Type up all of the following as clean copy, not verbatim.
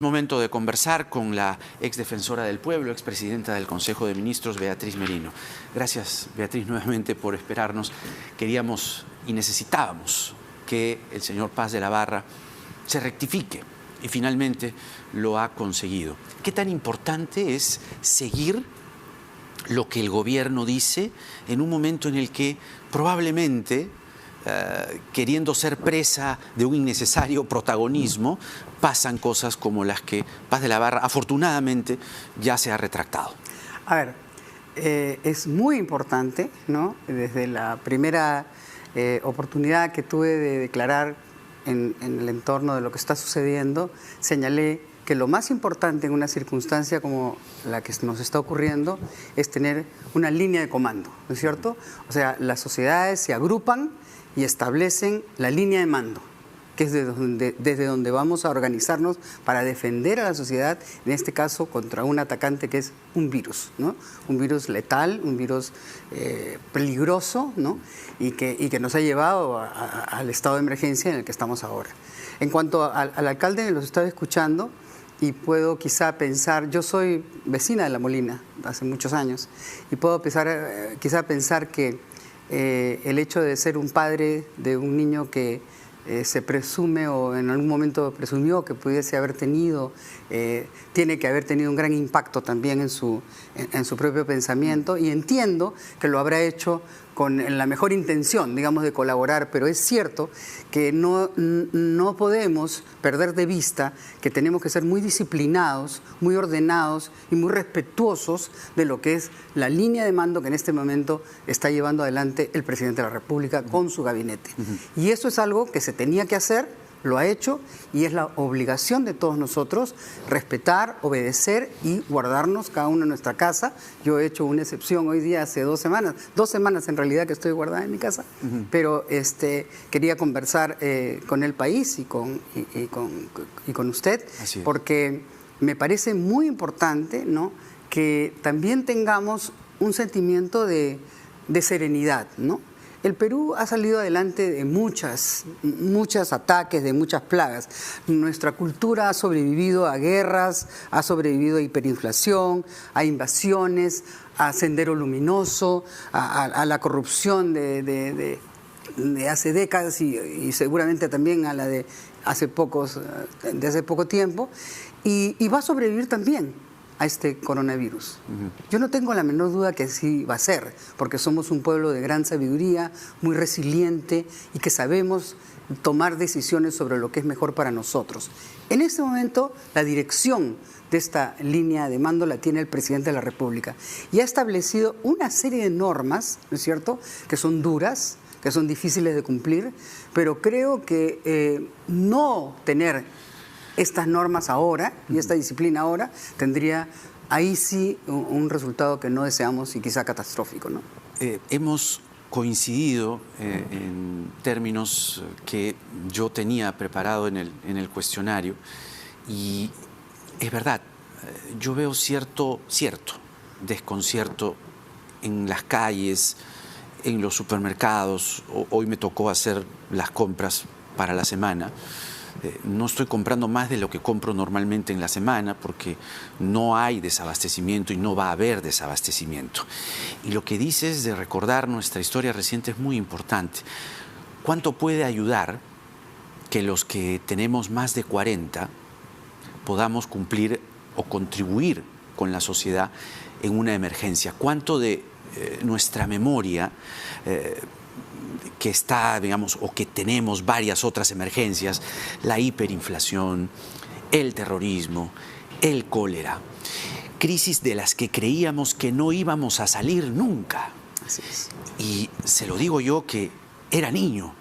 Momento de conversar con la exdefensora del pueblo, expresidenta del Consejo de Ministros, Beatriz Merino. Gracias, Beatriz, nuevamente por esperarnos. Queríamos y necesitábamos que el señor Paz de la Barra se rectifique y finalmente lo ha conseguido. ¿Qué tan importante es seguir lo que el gobierno dice en un momento en el que probablemente, queriendo ser presa de un innecesario protagonismo, pasan cosas como las que Paz de la Barra afortunadamente ya se ha retractado? A ver, es muy importante, ¿no? Desde la primera oportunidad que tuve de declarar en el entorno de lo que está sucediendo, señalé que lo más importante en una circunstancia como la que nos está ocurriendo es tener una línea de comando, ¿no es cierto? O sea, las sociedades se agrupan y establecen la línea de mando, que es desde donde vamos a organizarnos para defender a la sociedad, en este caso contra un atacante que es un virus, ¿no? Un virus letal, un virus peligroso, ¿no? y que nos ha llevado al estado de emergencia en el que estamos ahora. En cuanto al alcalde, los estaba escuchando y puedo quizá pensar, yo soy vecina de La Molina hace muchos años, y puedo quizá pensar que el hecho de ser un padre de un niño que se presume o en algún momento presumió que pudiese haber tenido, tiene que haber tenido un gran impacto también en su propio pensamiento, y entiendo que lo habrá hecho con la mejor intención, digamos, de colaborar, pero es cierto que no podemos perder de vista que tenemos que ser muy disciplinados, muy ordenados y muy respetuosos de lo que es la línea de mando que en este momento está llevando adelante el presidente de la República con su gabinete. Y eso es algo que se tenía que hacer, lo ha hecho, y es la obligación de todos nosotros respetar, obedecer y guardarnos cada uno en nuestra casa. Yo he hecho una excepción hoy día, hace 2 semanas en realidad que estoy guardada en mi casa, pero quería conversar con el país y con usted, porque me parece muy importante, ¿no?, que también tengamos un sentimiento de serenidad, ¿no? El Perú ha salido adelante de muchos ataques, de muchas plagas. Nuestra cultura ha sobrevivido a guerras, ha sobrevivido a hiperinflación, a invasiones, a Sendero Luminoso, a la corrupción de hace décadas y seguramente también a la de hace poco tiempo. Y va a sobrevivir también a este coronavirus. Yo no tengo la menor duda que así va a ser, porque somos un pueblo de gran sabiduría, muy resiliente y que sabemos tomar decisiones sobre lo que es mejor para nosotros. En este momento, la dirección de esta línea de mando la tiene el presidente de la República y ha establecido una serie de normas, ¿no es cierto?, que son duras, que son difíciles de cumplir, pero creo que no tener estas normas ahora y esta disciplina ahora tendría ahí sí un resultado que no deseamos y quizá catastrófico, ¿no? Hemos coincidido en términos que yo tenía preparado en el cuestionario, y es verdad, yo veo cierto desconcierto en las calles, en los supermercados. Hoy me tocó hacer las compras para la semana. No estoy comprando más de lo que compro normalmente en la semana porque no hay desabastecimiento y no va a haber desabastecimiento. Y lo que dices de recordar nuestra historia reciente es muy importante. ¿Cuánto puede ayudar que los que tenemos más de 40 podamos cumplir o contribuir con la sociedad en una emergencia? ¿Cuánto de nuestra memoria que está, digamos, o que tenemos varias otras emergencias, la hiperinflación, el terrorismo, el cólera, crisis de las que creíamos que no íbamos a salir nunca? Así es. Y se lo digo yo, que era niño,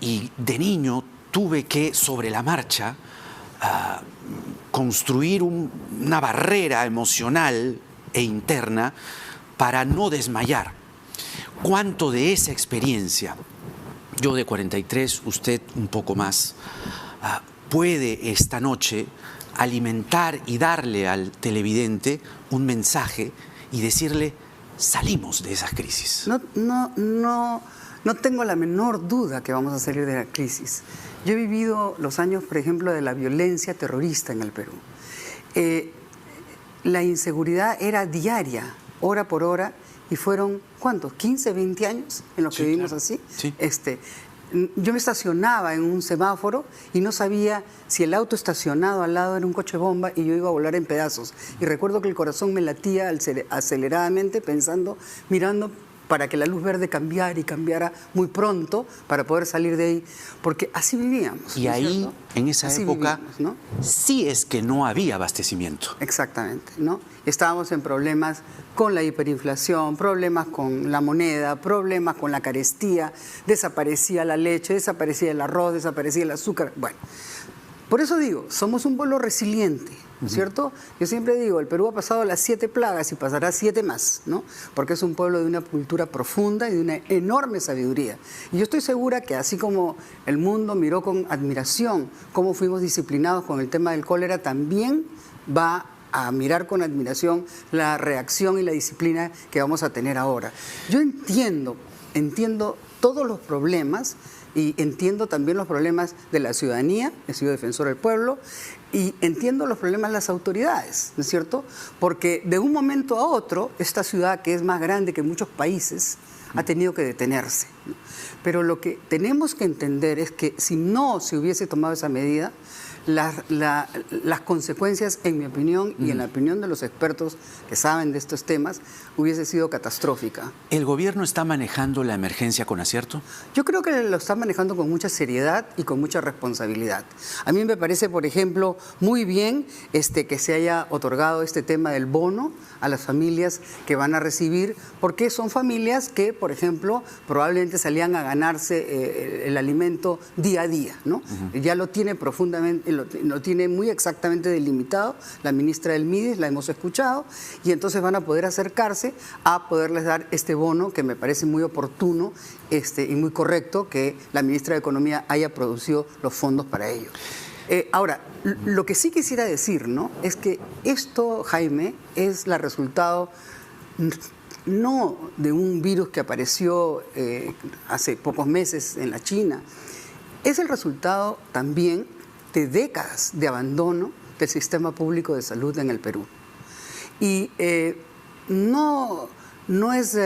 y de niño tuve que, sobre la marcha, construir una barrera emocional e interna para no desmayar. ¿Cuánto de esa experiencia, yo de 43, usted un poco más, puede esta noche alimentar y darle al televidente un mensaje y decirle: salimos de esas crisis? no tengo la menor duda que vamos a salir de la crisis. Yo he vivido los años, por ejemplo, de la violencia terrorista en el Perú. La inseguridad era diaria, hora por hora, y fueron, ¿cuántos? 15, 20 años en los que vivimos así. Sí. Yo me estacionaba en un semáforo y no sabía si el auto estacionado al lado era un coche bomba y yo iba a volar en pedazos. Y recuerdo que el corazón me latía aceleradamente pensando, mirando para que la luz verde cambiara y cambiara muy pronto para poder salir de ahí, porque así vivíamos. Y ahí, ¿cierto? en esa así época, vivíamos, ¿no? sí es que no había abastecimiento. Exactamente, ¿no? Estábamos en problemas con la hiperinflación, problemas con la moneda, problemas con la carestía, desaparecía la leche, desaparecía el arroz, desaparecía el azúcar. Bueno, por eso digo, somos un pueblo resiliente, ¿no es cierto? Yo siempre digo, el Perú ha pasado las 7 plagas y pasará 7 más, ¿no? Porque es un pueblo de una cultura profunda y de una enorme sabiduría. Y yo estoy segura que así como el mundo miró con admiración cómo fuimos disciplinados con el tema del cólera, también va a mirar con admiración la reacción y la disciplina que vamos a tener ahora. Yo entiendo todos los problemas y entiendo también los problemas de la ciudadanía, he sido defensor del pueblo, y entiendo los problemas de las autoridades, ¿no es cierto? Porque de un momento a otro, esta ciudad que es más grande que muchos países, ha tenido que detenerse, ¿no? Pero lo que tenemos que entender es que si no se hubiese tomado esa medida, las consecuencias, en mi opinión y en la opinión de los expertos que saben de estos temas, hubiese sido catastrófica. ¿El gobierno está manejando la emergencia con acierto? Yo creo que lo está manejando con mucha seriedad y con mucha responsabilidad. A mí me parece, por ejemplo, muy bien que se haya otorgado este tema del bono a las familias que van a recibir, porque son familias que, por ejemplo, probablemente salían a ganarse el alimento día a día, ¿no? Ya lo tiene profundamente, lo tiene muy exactamente delimitado la ministra del MIDES, la hemos escuchado, y entonces van a poder acercarse a poderles dar este bono que me parece muy oportuno y muy correcto que la ministra de Economía haya producido los fondos para ello. Ahora, lo que sí quisiera decir, ¿no?, es que esto, Jaime, es el resultado no de un virus que apareció hace pocos meses en la China, es el resultado también de décadas de abandono del sistema público de salud en el Perú. Y no es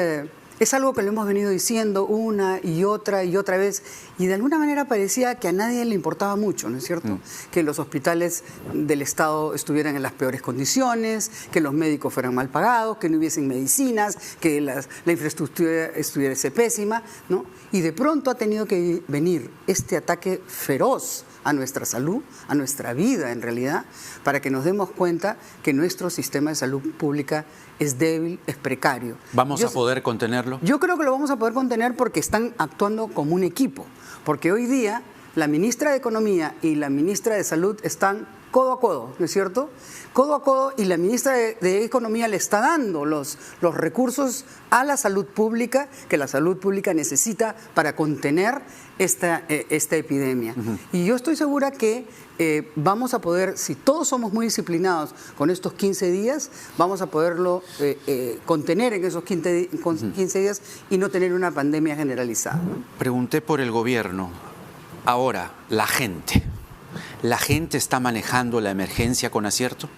algo que le hemos venido diciendo una y otra vez, y de alguna manera parecía que a nadie le importaba mucho, ¿no es cierto? Que los hospitales del Estado estuvieran en las peores condiciones, que los médicos fueran mal pagados, que no hubiesen medicinas, que la infraestructura estuviese pésima, ¿no? Y de pronto ha tenido que venir este ataque feroz a nuestra salud, a nuestra vida en realidad, para que nos demos cuenta que nuestro sistema de salud pública es débil, es precario. ¿Vamos a poder contenerlo? Yo creo que lo vamos a poder contener porque están actuando como un equipo, porque hoy día la ministra de Economía y la ministra de Salud están codo a codo, ¿no es cierto? Codo a codo, y la ministra de Economía le está dando los recursos a la salud pública que la salud pública necesita para contener esta epidemia. Y yo estoy segura que vamos a poder, si todos somos muy disciplinados con estos 15 días, vamos a poderlo contener en esos 15 días y no tener una pandemia generalizada, ¿no? Pregunté por el gobierno. Ahora, la gente. ¿La gente está manejando la emergencia con acierto?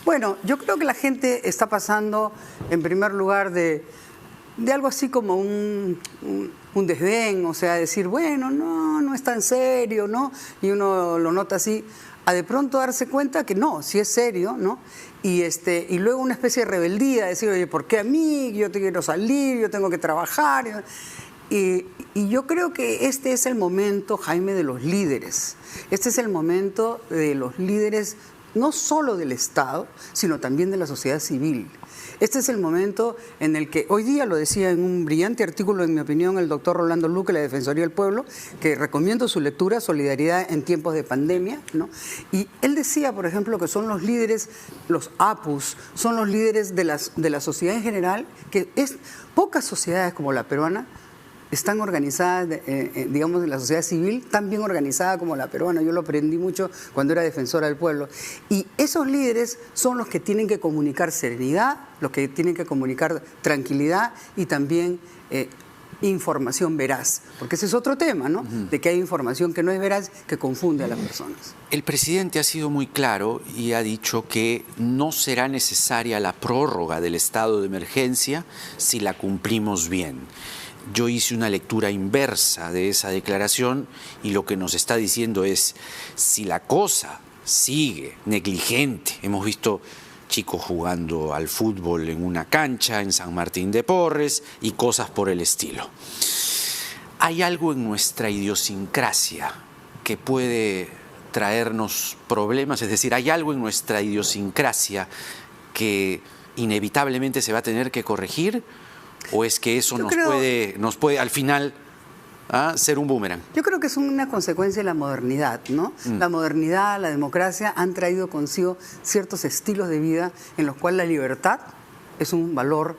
Bueno, yo creo que la gente está pasando, en primer lugar, de algo así como un desdén, o sea, decir, bueno, no es tan serio, ¿no? Y uno lo nota así, a de pronto darse cuenta que no, sí es serio, ¿no? Y luego una especie de rebeldía, decir, oye, ¿por qué a mí? Yo te quiero salir, yo tengo que trabajar. Y yo creo que este es el momento, Jaime, de los líderes. Este es el momento de los líderes, no solo del Estado, sino también de la sociedad civil. Este es el momento en el que, hoy día lo decía en un brillante artículo, en mi opinión, el doctor Rolando Luque, la Defensoría del Pueblo, que recomiendo su lectura, Solidaridad en tiempos de pandemia, ¿no? Y él decía, por ejemplo, que son los líderes, los APUs, son los líderes de la sociedad en general, que pocas sociedades como la peruana están organizadas, digamos, de la sociedad civil, tan bien organizada como la peruana. Yo lo aprendí mucho cuando era defensora del pueblo. Y esos líderes son los que tienen que comunicar serenidad, los que tienen que comunicar tranquilidad y también información veraz, porque ese es otro tema, ¿no? De que hay información que no es veraz, que confunde a las personas. El presidente ha sido muy claro y ha dicho que no será necesaria la prórroga del estado de emergencia si la cumplimos bien. Yo hice una lectura inversa de esa declaración y lo que nos está diciendo es, si la cosa sigue negligente, hemos visto chicos jugando al fútbol en una cancha en San Martín de Porres y cosas por el estilo. Hay algo en nuestra idiosincrasia que puede traernos problemas, es decir, hay algo en nuestra idiosincrasia que inevitablemente se va a tener que corregir, o es que eso nos puede al final ser un boomerang. Yo creo que es una consecuencia de la modernidad, ¿no? La modernidad, la democracia han traído consigo ciertos estilos de vida en los cuales la libertad es un valor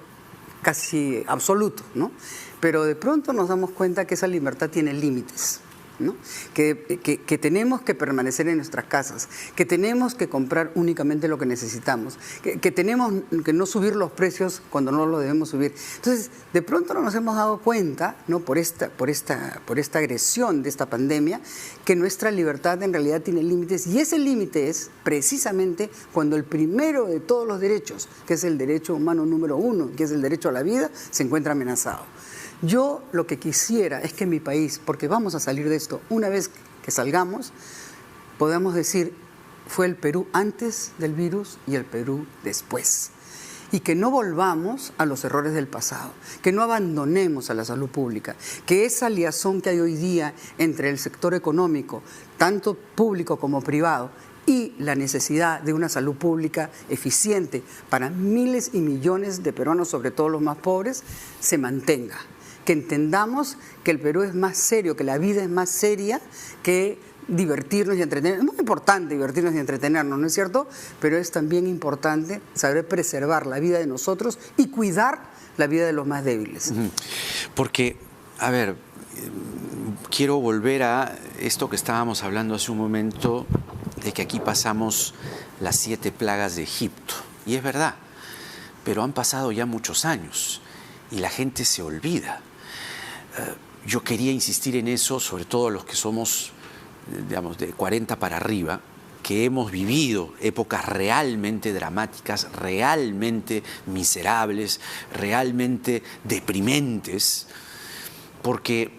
casi absoluto, ¿no? Pero de pronto nos damos cuenta que esa libertad tiene límites, ¿no? Que tenemos que permanecer en nuestras casas, que tenemos que comprar únicamente lo que necesitamos, que tenemos que no subir los precios cuando no los debemos subir. Entonces, de pronto nos hemos dado cuenta, ¿no? por esta agresión de esta pandemia, que nuestra libertad en realidad tiene límites, y ese límite es precisamente cuando el primero de todos los derechos, que es el derecho humano número 1, que es el derecho a la vida, se encuentra amenazado. Yo lo que quisiera es que mi país, porque vamos a salir de esto, una vez que salgamos, podamos decir, fue el Perú antes del virus y el Perú después. Y que no volvamos a los errores del pasado, que no abandonemos a la salud pública, que esa liazón que hay hoy día entre el sector económico, tanto público como privado, y la necesidad de una salud pública eficiente para miles y millones de peruanos, sobre todo los más pobres, se mantenga. Que entendamos que el Perú es más serio, que la vida es más seria que divertirnos y entretenernos. Es muy importante divertirnos y entretenernos, ¿no es cierto? Pero es también importante saber preservar la vida de nosotros y cuidar la vida de los más débiles. Porque, a ver, quiero volver a esto que estábamos hablando hace un momento, de que aquí pasamos las 7 plagas de Egipto. Y es verdad, pero han pasado ya muchos años y la gente se olvida. Yo quería insistir en eso, sobre todo los que somos, digamos, de 40 para arriba, que hemos vivido épocas realmente dramáticas, realmente miserables, realmente deprimentes, porque,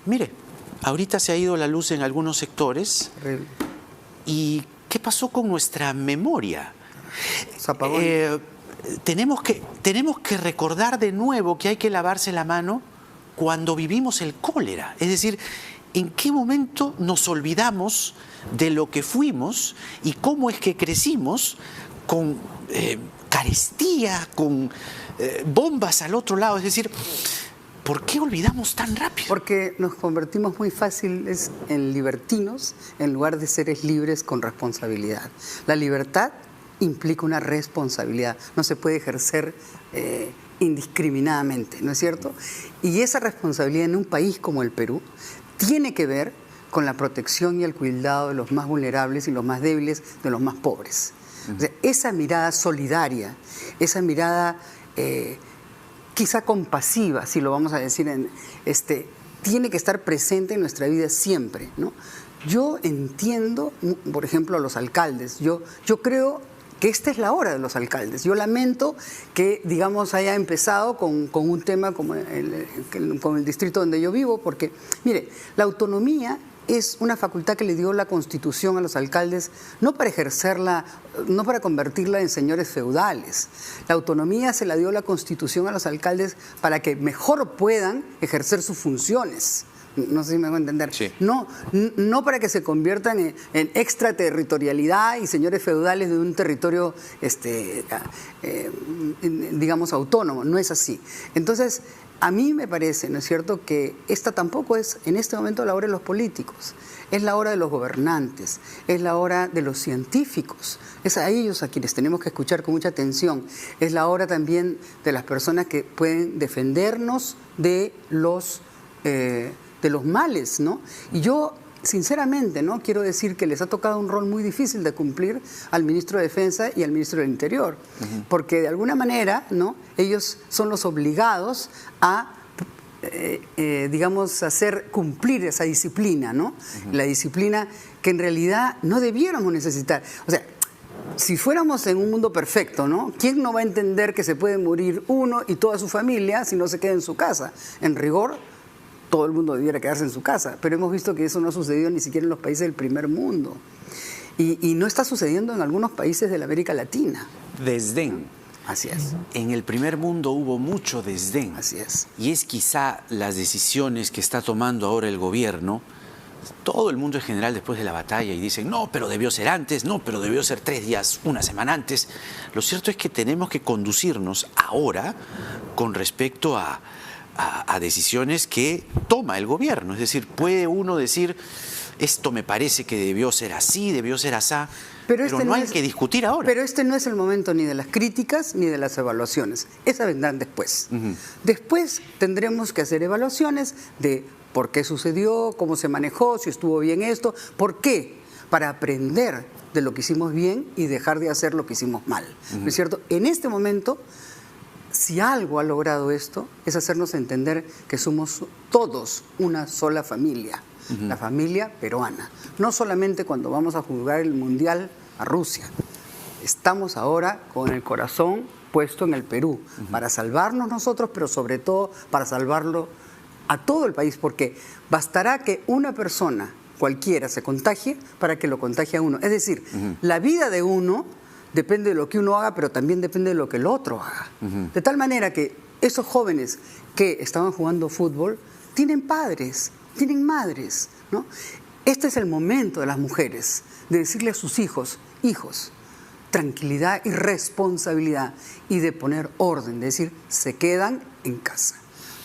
mire, ahorita se ha ido la luz en algunos sectores. ¿Y qué pasó con nuestra memoria? Tenemos que recordar de nuevo que hay que lavarse la mano cuando vivimos el cólera. Es decir, ¿en qué momento nos olvidamos de lo que fuimos y cómo es que crecimos con carestía, con bombas al otro lado? Es decir, ¿por qué olvidamos tan rápido? Porque nos convertimos muy fáciles en libertinos en lugar de seres libres con responsabilidad. La libertad implica una responsabilidad, no se puede ejercer indiscriminadamente, ¿no es cierto? Y esa responsabilidad en un país como el Perú tiene que ver con la protección y el cuidado de los más vulnerables y los más débiles, de los más pobres. O sea, esa mirada solidaria, esa mirada quizá compasiva, si lo vamos a decir, tiene que estar presente en nuestra vida siempre, ¿no? Yo entiendo, por ejemplo, a los alcaldes. Yo creo que esta es la hora de los alcaldes. Yo lamento que, digamos, haya empezado con un tema como el distrito donde yo vivo, porque, mire, la autonomía es una facultad que le dio la Constitución a los alcaldes, no para ejercerla, no para convertirla en señores feudales. La autonomía se la dio la Constitución a los alcaldes para que mejor puedan ejercer sus funciones. No sé si me hago entender. Sí. No para que se conviertan en extraterritorialidad y señores feudales de un territorio, digamos, autónomo. No es así. Entonces, a mí me parece, ¿no es cierto?, que esta tampoco es en este momento la hora de los políticos, es la hora de los gobernantes, es la hora de los científicos, es a ellos a quienes tenemos que escuchar con mucha atención, es la hora también de las personas que pueden defendernos de los males, ¿no? Y yo, sinceramente, ¿no?, quiero decir que les ha tocado un rol muy difícil de cumplir al ministro de Defensa y al ministro del Interior, porque de alguna manera, ¿no?, ellos son los obligados a digamos, hacer cumplir esa disciplina, ¿no? La disciplina que en realidad no debiéramos necesitar. O sea, si fuéramos en un mundo perfecto, ¿no? ¿Quién no va a entender que se puede morir uno y toda su familia si no se queda en su casa? En rigor, todo el mundo debiera quedarse en su casa, pero hemos visto que eso no ha sucedido ni siquiera en los países del primer mundo. Y no está sucediendo en algunos países de la América Latina. Desdén. Así es. En el primer mundo hubo mucho desdén. Así es. Y es quizá las decisiones que está tomando ahora el gobierno, todo el mundo en general después de la batalla, y dicen, no, pero debió ser antes, no, pero debió ser 3 días, una semana antes. Lo cierto es que tenemos que conducirnos ahora con respecto a decisiones que toma el gobierno. Es decir, puede uno decir, esto me parece que debió ser así, debió ser asá, pero no hay que discutir ahora. Pero este no es el momento ni de las críticas ni de las evaluaciones. Esas vendrán después. Después tendremos que hacer evaluaciones de por qué sucedió, cómo se manejó, si estuvo bien esto, por qué, para aprender de lo que hicimos bien y dejar de hacer lo que hicimos mal. ¿No es cierto? En este momento, si algo ha logrado esto, es hacernos entender que somos todos una sola familia, la familia peruana. No solamente cuando vamos a jugar el Mundial a Rusia. Estamos ahora con el corazón puesto en el Perú, para salvarnos nosotros, pero sobre todo para salvarlo a todo el país, porque bastará que una persona cualquiera se contagie para que lo contagie a uno. Es decir, la vida de uno depende de lo que uno haga, pero también depende de lo que el otro haga. De tal manera que esos jóvenes que estaban jugando fútbol tienen padres, tienen madres, ¿no? Este es el momento de las mujeres, de decirle a sus hijos, tranquilidad y responsabilidad, y de poner orden, de decir, se quedan en casa.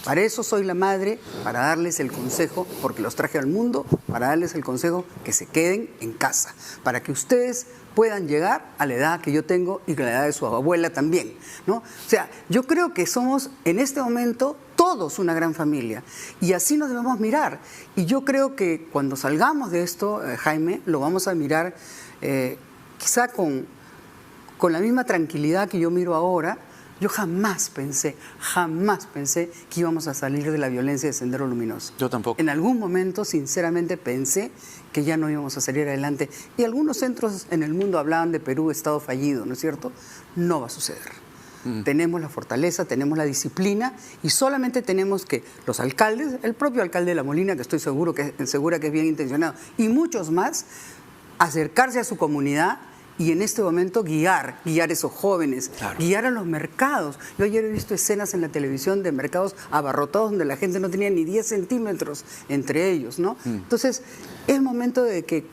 Para eso soy la madre, para darles el consejo, porque los traje al mundo, para darles el consejo que se queden en casa, para que ustedes puedan llegar a la edad que yo tengo y a la edad de su abuela también, ¿no? O sea, yo creo que somos en este momento todos una gran familia y así nos debemos mirar. Y yo creo que cuando salgamos de esto, Jaime, lo vamos a mirar quizá con la misma tranquilidad que yo miro ahora. Yo jamás pensé que íbamos a salir de la violencia de Sendero Luminoso. Yo tampoco. En algún momento, sinceramente, pensé que ya no íbamos a salir adelante. Y algunos centros en el mundo hablaban de Perú, estado fallido, ¿no es cierto? No va a suceder. Tenemos la fortaleza, tenemos la disciplina y solamente tenemos que los alcaldes, el propio alcalde de La Molina, que estoy segura que es bien intencionado, y muchos más, acercarse a su comunidad y en este momento guiar a esos jóvenes, claro, guiar a los mercados. Yo ayer he visto escenas en la televisión de mercados abarrotados donde la gente no tenía ni 10 centímetros entre ellos, ¿no? Entonces, es momento de que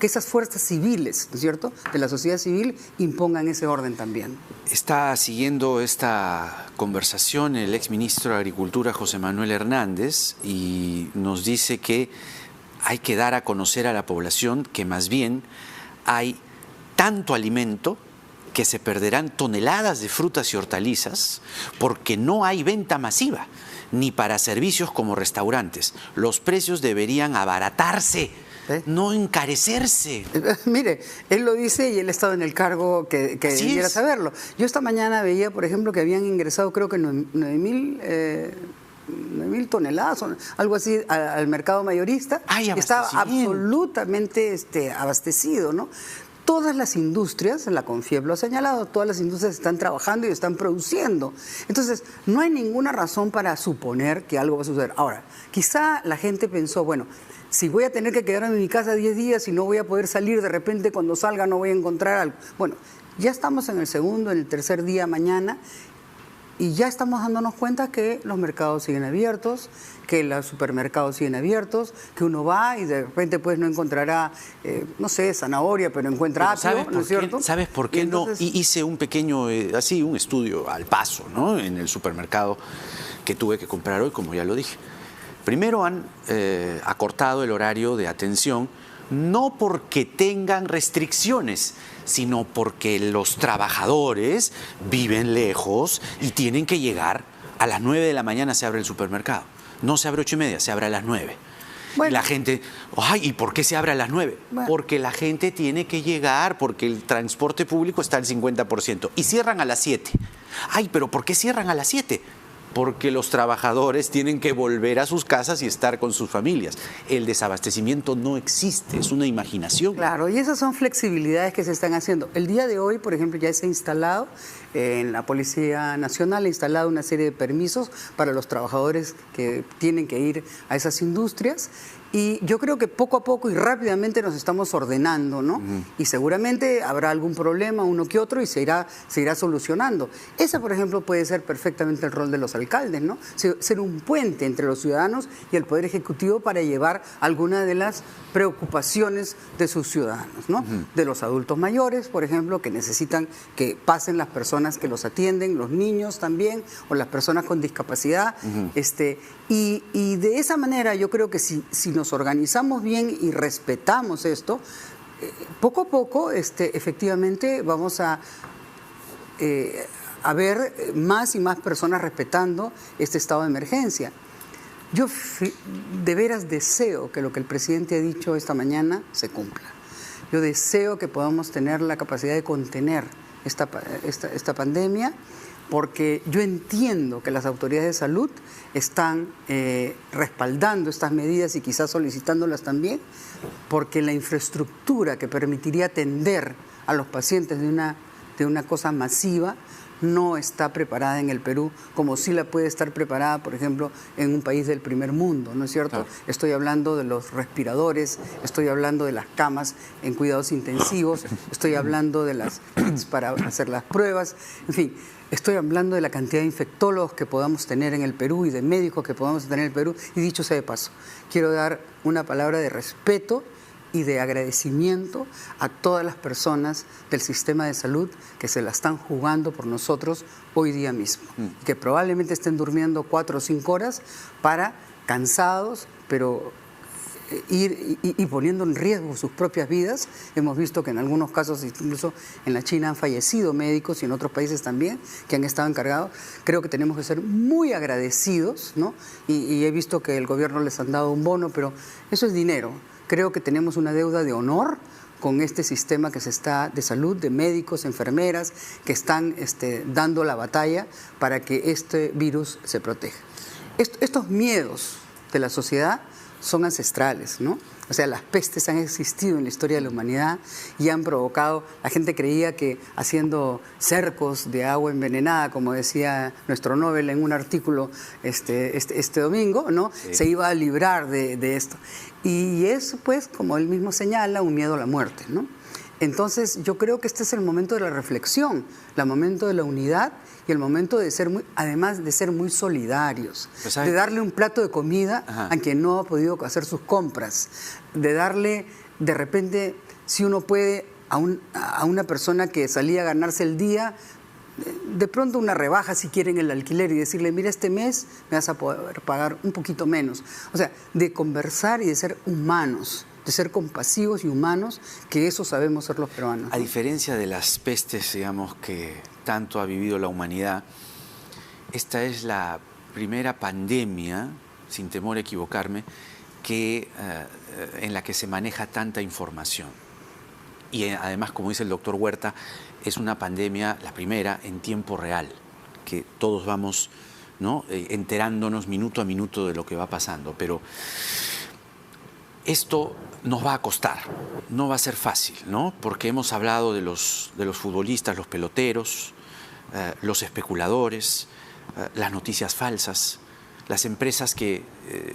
esas fuerzas civiles, ¿no es cierto?, de la sociedad civil impongan ese orden también. Está siguiendo esta conversación el exministro de Agricultura, José Manuel Hernández, y nos dice que hay que dar a conocer a la población que más bien hay tanto alimento que se perderán toneladas de frutas y hortalizas porque no hay venta masiva, ni para servicios como restaurantes. Los precios deberían abaratarse, no encarecerse. Mire, él lo dice y él ha estado en el cargo que debiera saberlo. Yo esta mañana veía, por ejemplo, que habían ingresado creo que 9.000 toneladas, algo así, al mercado mayorista. Estaba absolutamente abastecido, ¿no? Todas las industrias, la CONFIEP lo ha señalado, todas las industrias están trabajando y están produciendo. Entonces, no hay ninguna razón para suponer que algo va a suceder. Ahora, quizá la gente pensó, bueno, si voy a tener que quedarme en mi casa 10 días y no voy a poder salir, de repente cuando salga no voy a encontrar algo. Bueno, ya estamos en el segundo, en el tercer día mañana, y ya estamos dándonos cuenta que los mercados siguen abiertos, que los supermercados siguen abiertos, que uno va y de repente pues no encontrará, no sé, zanahoria, pero encuentra apio, ¿no es cierto? ¿Sabes por qué entonces, no? Hice un pequeño, un estudio al paso, ¿no?, en el supermercado que tuve que comprar hoy, como ya lo dije. Primero han acortado el horario de atención, no porque tengan restricciones, sino porque los trabajadores viven lejos y tienen que llegar a las 9 de la mañana. Se abre el supermercado. No se abre 8:30, se abre a las 9. Bueno. Y la gente, ay, ¿y por qué se abre a las 9? Bueno. Porque la gente tiene que llegar, porque el transporte público está al 50%. Y cierran a las 7. Ay, ¿pero por qué cierran a las 7? porque los trabajadores tienen que volver a sus casas y estar con sus familias. El desabastecimiento no existe, es una imaginación. Claro, y esas son flexibilidades que se están haciendo. El día de hoy, por ejemplo, ya se ha instalado en la Policía Nacional, ha instalado una serie de permisos para los trabajadores que tienen que ir a esas industrias. Y yo creo que poco a poco y rápidamente nos estamos ordenando, ¿no? Y seguramente habrá algún problema, uno que otro, y se irá solucionando. Ese, por ejemplo, puede ser perfectamente el rol de los alcaldes, ¿no? Ser un puente entre los ciudadanos y el Poder Ejecutivo para llevar algunas de las preocupaciones de sus ciudadanos, ¿no? De los adultos mayores, por ejemplo, que necesitan que pasen las personas que los atienden, los niños también, o las personas con discapacidad. Y de esa manera yo creo que si nos organizamos bien y respetamos esto, poco a poco efectivamente vamos a ver más y más personas respetando este estado de emergencia. Yo de veras deseo que lo que el presidente ha dicho esta mañana se cumpla. Yo deseo que podamos tener la capacidad de contener esta pandemia, porque yo entiendo que las autoridades de salud están respaldando estas medidas y quizás solicitándolas también, porque la infraestructura que permitiría atender a los pacientes de una cosa masiva no está preparada en el Perú como sí la puede estar preparada, por ejemplo, en un país del primer mundo, ¿no es cierto? Claro. Estoy hablando de los respiradores, estoy hablando de las camas en cuidados intensivos, estoy hablando de las kits para hacer las pruebas, en fin. Estoy hablando de la cantidad de infectólogos que podamos tener en el Perú y de médicos que podamos tener en el Perú. Y dicho sea de paso, quiero dar una palabra de respeto y de agradecimiento a todas las personas del sistema de salud que se la están jugando por nosotros hoy día mismo. Que probablemente estén durmiendo 4 o 5 horas cansados, pero ir y poniendo en riesgo sus propias vidas. Hemos visto que en algunos casos, incluso en la China, han fallecido médicos y en otros países también que han estado encargados. Creo que tenemos que ser muy agradecidos, ¿no? Y he visto que el gobierno les han dado un bono, pero eso es dinero. Creo que tenemos una deuda de honor con este sistema de salud, de médicos, enfermeras, que están dando la batalla para que este virus se proteja. Estos miedos de la sociedad son ancestrales, ¿no? O sea, las pestes han existido en la historia de la humanidad y han provocado, la gente creía que haciendo cercos de agua envenenada, como decía nuestro Nobel en un artículo este domingo, ¿no? Sí. Se iba a librar de esto. Y es, pues, como él mismo señala, un miedo a la muerte, ¿no? Entonces, yo creo que este es el momento de la reflexión, el momento de la unidad y el momento de ser además de ser muy solidarios, pues, de darle un plato de comida a quien no ha podido hacer sus compras, de darle, de repente, si uno puede, a una persona que salía a ganarse el día, de pronto una rebaja si quieren el alquiler y decirle, mira, este mes me vas a poder pagar un poquito menos. O sea, de conversar y de ser humanos, de ser compasivos y humanos, que eso sabemos ser los peruanos. A diferencia de las pestes, digamos, que tanto ha vivido la humanidad, esta es la primera pandemia, sin temor a equivocarme, en la que se maneja tanta información. Y además, como dice el doctor Huerta, es una pandemia, la primera, en tiempo real, que todos vamos, ¿no?, enterándonos minuto a minuto de lo que va pasando. Pero esto nos va a costar, no va a ser fácil, ¿no? Porque hemos hablado de los futbolistas, los peloteros, los especuladores, las noticias falsas, las empresas que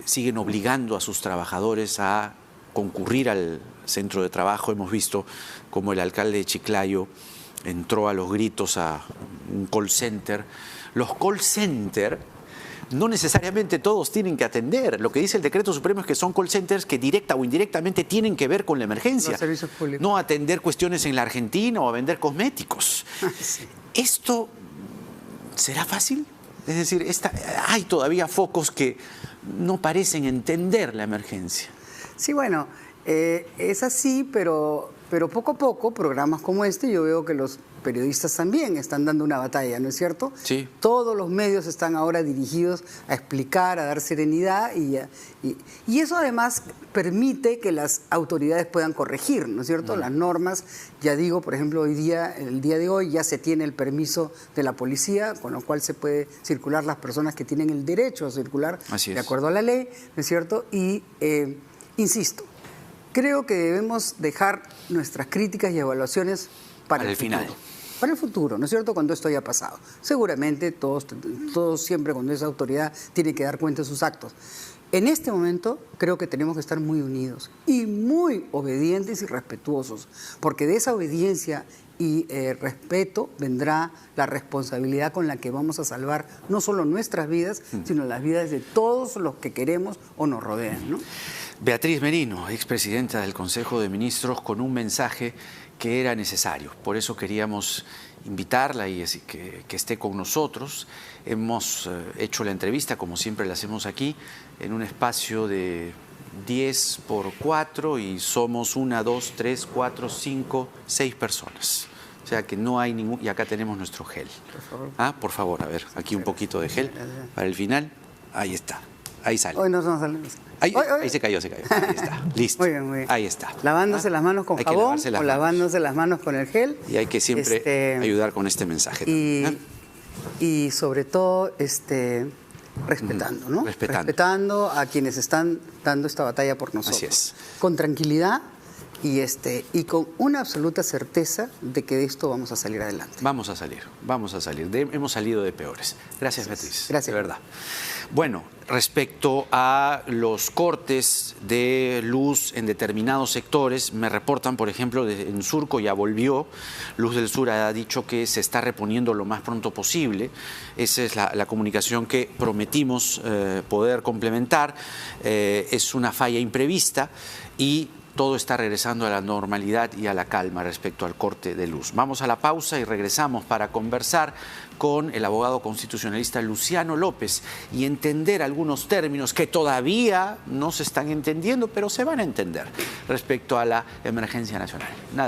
siguen obligando a sus trabajadores a concurrir al centro de trabajo. Hemos visto cómo el alcalde de Chiclayo entró a los gritos a un call center. Los call centers no necesariamente todos tienen que atender. Lo que dice el decreto supremo es que son call centers que directa o indirectamente tienen que ver con la emergencia. Los servicios públicos. No atender cuestiones en la Argentina o a vender cosméticos. Sí. ¿Esto será fácil? Es decir, hay todavía focos que no parecen entender la emergencia. Sí, bueno, es así, pero Pero poco a poco, programas como este, yo veo que los periodistas también están dando una batalla, ¿no es cierto? Sí. Todos los medios están ahora dirigidos a explicar, a dar serenidad y eso además permite que las autoridades puedan corregir, ¿no es cierto? Las normas, ya digo, por ejemplo, hoy día, el día de hoy ya se tiene el permiso de la policía, con lo cual se puede circular las personas que tienen el derecho a circular de acuerdo a la ley, ¿no es cierto? Y insisto, creo que debemos dejar nuestras críticas y evaluaciones para el final. Para el futuro, ¿no es cierto?, cuando esto haya pasado. Seguramente todos siempre cuando es autoridad tiene que dar cuenta de sus actos. En este momento creo que tenemos que estar muy unidos y muy obedientes y respetuosos, porque de esa obediencia y respeto vendrá la responsabilidad con la que vamos a salvar no solo nuestras vidas, sino las vidas de todos los que queremos o nos rodean, ¿no? Beatriz Merino, expresidenta del Consejo de Ministros, con un mensaje que era necesario. Por eso queríamos invitarla y que esté con nosotros. Hemos hecho la entrevista, como siempre la hacemos aquí, en un espacio de 10 por 4 y somos 1, 2, 3, 4, 5, 6 personas. O sea que no hay ningún... Y acá tenemos nuestro gel. Por favor. Por favor, a ver, aquí un poquito de gel para el final. Ahí está. Ahí sale. Hoy nos vamos a salir. Ahí se cayó, Ahí está, listo. Muy bien, muy bien. Ahí está. Lavándose las manos con jabón o lavándose las manos con el gel. Y hay que siempre ayudar con este mensaje. Y sobre todo respetando, ¿no? Respetando a quienes están dando esta batalla por nosotros. Así es. Con tranquilidad y con una absoluta certeza de que de esto vamos a salir adelante. Vamos a salir. Hemos salido de peores. Gracias, Beatriz. Gracias. De verdad. Bueno, respecto a los cortes de luz en determinados sectores, me reportan, por ejemplo, en Surco ya volvió. Luz del Sur ha dicho que se está reponiendo lo más pronto posible. Esa es la comunicación que prometimos poder complementar. Es una falla imprevista y todo está regresando a la normalidad y a la calma respecto al corte de luz. Vamos a la pausa y regresamos para conversar con el abogado constitucionalista Luciano López y entender algunos términos que todavía no se están entendiendo, pero se van a entender respecto a la emergencia nacional. Nada.